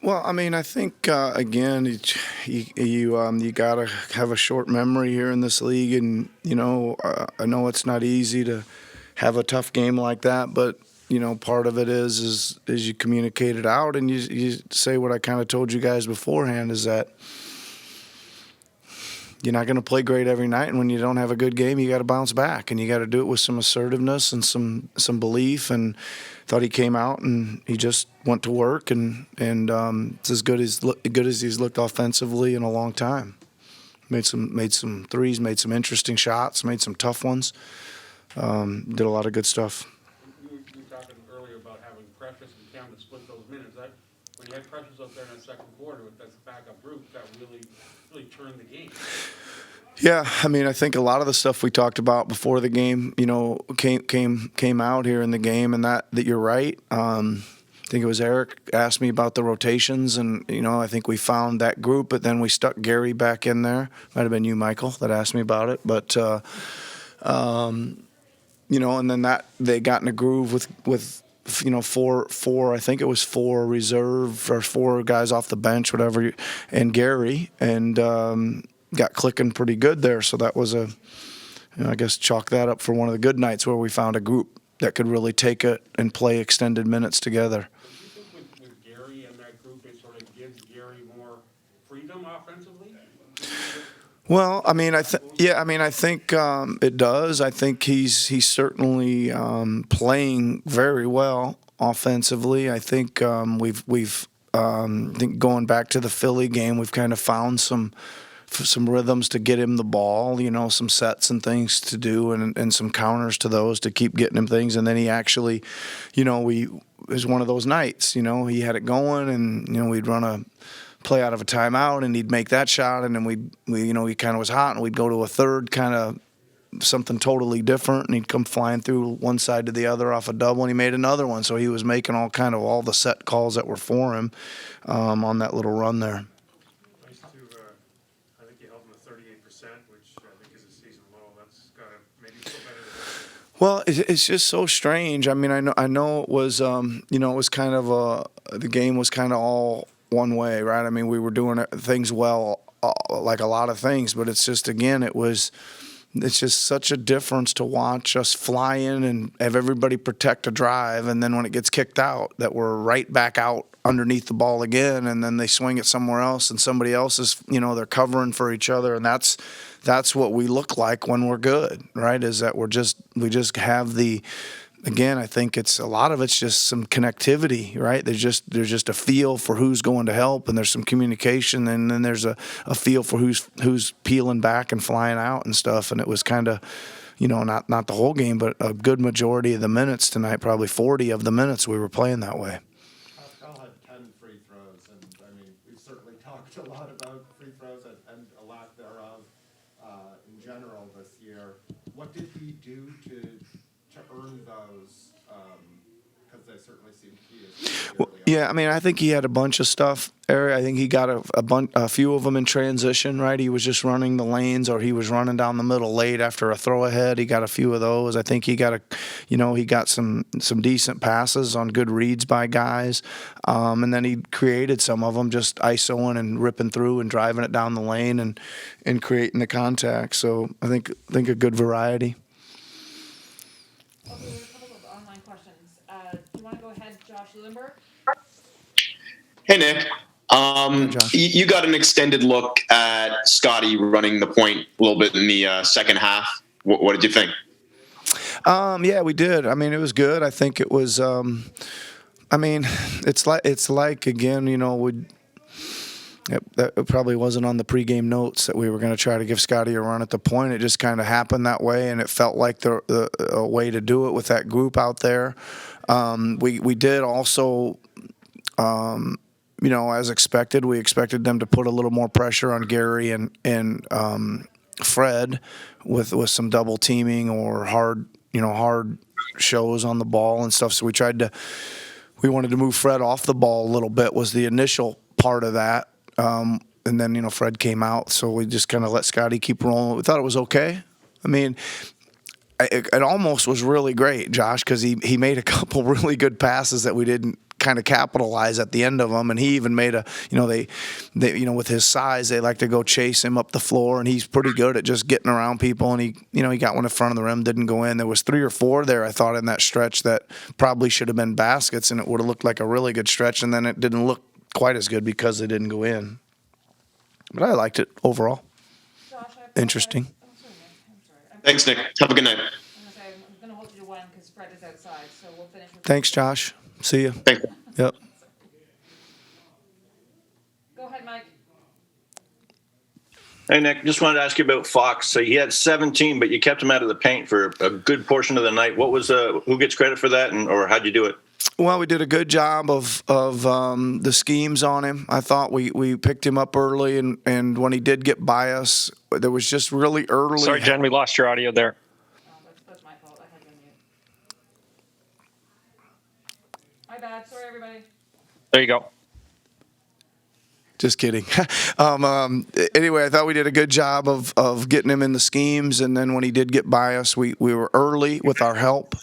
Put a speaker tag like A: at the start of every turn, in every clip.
A: Well, I mean, I think again, you gotta have a short memory here in this league, and I know it's not easy to have a tough game like that, but part of it is you communicate it out, and you say what I kind of told you guys beforehand is that you're not going to play great every night, and when you don't have a good game, you got to bounce back, and you got to do it with some assertiveness and some belief. And thought he came out and he just went to work, and it's as good as he's looked offensively in a long time. Made some threes, made some interesting shots, made some tough ones. Did a lot of good stuff.
B: You were talking earlier about having Precious and Cam to split those minutes. When you had Precious up there in that second quarter with that backup group, that really turned the game.
A: Yeah, I mean, I think a lot of the stuff we talked about before the game, came out here in the game, and that you're right. I think it was Eric asked me about the rotations, and I think we found that group, but then we stuck Gary back in there. Might have been you, Michael, that asked me about it, but and then that they got in a groove with four. I think it was four reserve or four guys off the bench, whatever, and Gary, and got clicking pretty good there. So that was I guess chalk that up for one of the good nights where we found a group that could really take it and play extended minutes together.
B: Do you think with Gary and that group, it sort of gives Gary more freedom offensively?
A: Well, I mean, I think it does. I think he's certainly playing very well offensively. I think we've I think going back to the Philly game, we've kind of found some rhythms to get him the ball, some sets and things to do, and some counters to those to keep getting him things. And then he actually, it was one of those nights, he had it going, and we'd run a play out of a timeout, and he'd make that shot, and then he kind of was hot, and we'd go to a third kind of something totally different, and he'd come flying through one side to the other off a double, and he made another one. So he was making all the set calls that were for him on that little run there.
C: I think you held him to 38%, which I think is a season low. That's got to maybe feel better than that.
A: Well, it's just so strange. I mean, I know it was, it was kind of the game was kind of all one way, right? I mean, we were doing things well, like a lot of things, but it's just, again, it's just such a difference to watch us fly in and have everybody protect a drive, and then when it gets kicked out, that we're right back out underneath the ball again, and then they swing it somewhere else, and somebody else is, they're covering for each other, and that's what we look like when we're good, right? Is that we just have the. Again, I think a lot of it's just some connectivity, right? There's just a feel for who's going to help, and there's some communication, and then there's a feel for who's peeling back and flying out and stuff. And it was kind of, not the whole game, but a good majority of the minutes tonight, probably 40 of the minutes we were playing that way.
D: Pascal had 10 free throws, and I mean, we've certainly talked a lot about free throws and a lack thereof in general this year. What did he do to earn those, because they certainly seem key.
A: Well, yeah, I mean, I think he had a bunch of stuff, Eric. I think he got a few of them in transition, right? He was just running the lanes, or he was running down the middle late after a throw ahead. He got a few of those. I think he got he got some decent passes on good reads by guys, and then he created some of them just isoing and ripping through and driving it down the lane and creating the contact. So I think a good variety.
E: Okay, we have a couple of online questions. Do you want to go ahead, Josh Lindbergh?
F: Hey, Nick.
A: Josh.
F: You got an extended look at Scotty running the point a little bit in the second half. What did you think?
A: Yeah, we did. I mean, it was good. I think it was. I mean, it's like again, it probably wasn't on the pregame notes that we were going to try to give Scotty a run at the point. It just kind of happened that way, and it felt like a way to do it with that group out there. We did also, as expected, we expected them to put a little more pressure on Gary and Fred with some double teaming or hard shows on the ball and stuff. So we wanted to move Fred off the ball a little bit was the initial part of that. And then, Fred came out, so we just kind of let Scotty keep rolling. We thought it was okay. I mean, it almost was really great, Josh, because he made a couple really good passes that we didn't kind of capitalize at the end of them. And he even made they with his size, they like to go chase him up the floor, and he's pretty good at just getting around people. And he got one in front of the rim, didn't go in. There was 3 or 4 there, I thought, in that stretch that probably should have been baskets, and it would have looked like a really good stretch. And then it didn't look quite as good because they didn't go in. But I liked it overall.
E: Josh, I apologize.
A: Interesting.
E: Oh, sorry, Nick. I'm sorry.
F: Thanks, Nick. Have a good night.
E: I'm gonna hold you to one because Fred is outside, so we'll finish with.
A: Thanks, Josh. See you.
F: Thanks.
A: Yep.
E: Go ahead, Mike.
G: Hey, Nick, just wanted to ask you about Fox. So he had 17, but you kept him out of the paint for a good portion of the night. What was who gets credit for that, or how'd you do it?
A: Well, we did a good job of the schemes on him. I thought we picked him up early, and when he did get by us, there was just really early.
H: Sorry, Jen, we lost your audio there.
E: Oh, that's my fault. I had you on mute. My bad. Sorry, everybody.
H: There you go.
A: Just kidding. Anyway, I thought we did a good job of getting him in the schemes, and then when he did get by us, we were early with our help.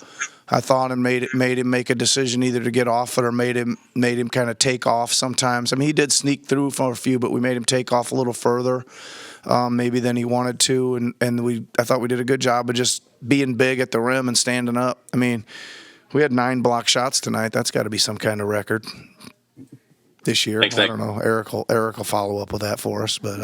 A: I thought, and made him make a decision either to get off it or made him kind of take off sometimes. I mean, he did sneak through for a few, but we made him take off a little further maybe than he wanted to, and I thought we did a good job of just being big at the rim and standing up. I mean, we had 9 block shots tonight. That's got to be some kind of record this year.
G: Thanks,
A: I
G: Nick.
A: don't know. Eric will follow up with that for us, but